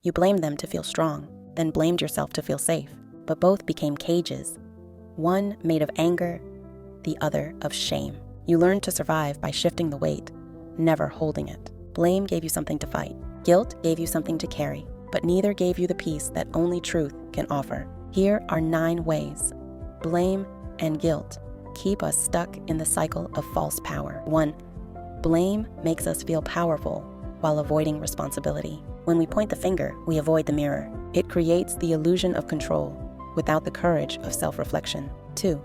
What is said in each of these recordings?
You blamed them to feel strong, then blamed yourself to feel safe. But both became cages, one made of anger, the other of shame. You learned to survive by shifting the weight, never holding it. Blame gave you something to fight. Guilt gave you something to carry, but neither gave you the peace that only truth can offer. Here are 9 ways blame and guilt keep us stuck in the cycle of false power. 1. Blame makes us feel powerful while avoiding responsibility. When we point the finger, we avoid the mirror. It creates the illusion of control without the courage of self-reflection. 2.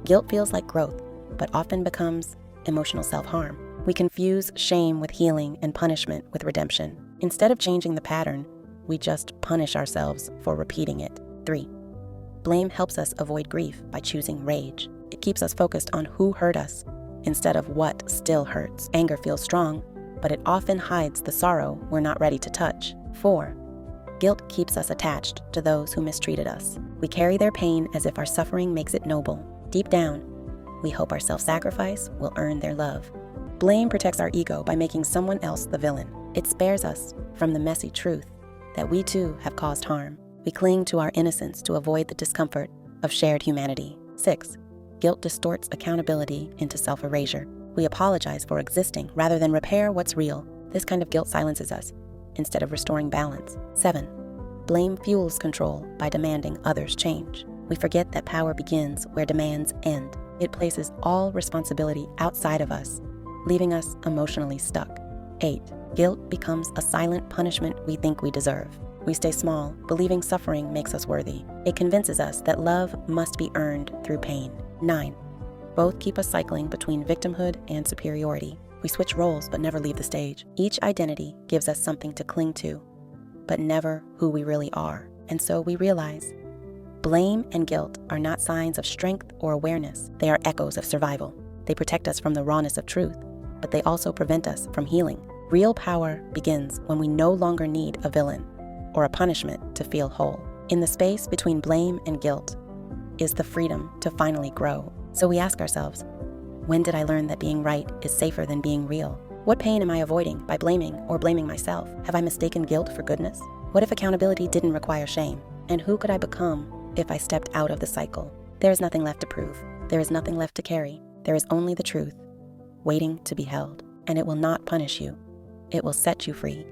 Guilt feels like growth, but often becomes emotional self-harm. We confuse shame with healing and punishment with redemption. Instead of changing the pattern, we just punish ourselves for repeating it. 3. Blame helps us avoid grief by choosing rage. It keeps us focused on who hurt us instead of what still hurts. Anger feels strong, but it often hides the sorrow we're not ready to touch. 4. Guilt keeps us attached to those who mistreated us. We carry their pain as if our suffering makes it noble. Deep down, we hope our self-sacrifice will earn their love. Blame protects our ego by making someone else the villain. It spares us from the messy truth that we too have caused harm. We cling to our innocence to avoid the discomfort of shared humanity. 6. Guilt distorts accountability into self-erasure. We apologize for existing rather than repair what's real. This kind of guilt silences us instead of restoring balance. 7. Blame fuels control by demanding others change. We forget that power begins where demands end. It places all responsibility outside of us, leaving us emotionally stuck. 8. Guilt becomes a silent punishment we think we deserve. We stay small, believing suffering makes us worthy. It convinces us that love must be earned through pain. 9. Both keep us cycling between victimhood and superiority. We switch roles but never leave the stage. Each identity gives us something to cling to, but never who we really are. And so we realize blame and guilt are not signs of strength or awareness. They are echoes of survival. They protect us from the rawness of truth, but they also prevent us from healing. Real power begins when we no longer need a villain or a punishment to feel whole. In the space between blame and guilt is the freedom to finally grow. So we ask ourselves, when did I learn that being right is safer than being real? What pain am I avoiding by blaming or blaming myself? Have I mistaken guilt for goodness? What if accountability didn't require shame? And who could I become if I stepped out of the cycle? There is nothing left to prove. There is nothing left to carry. There is only the truth, waiting to be held. And it will not punish you. It will set you free.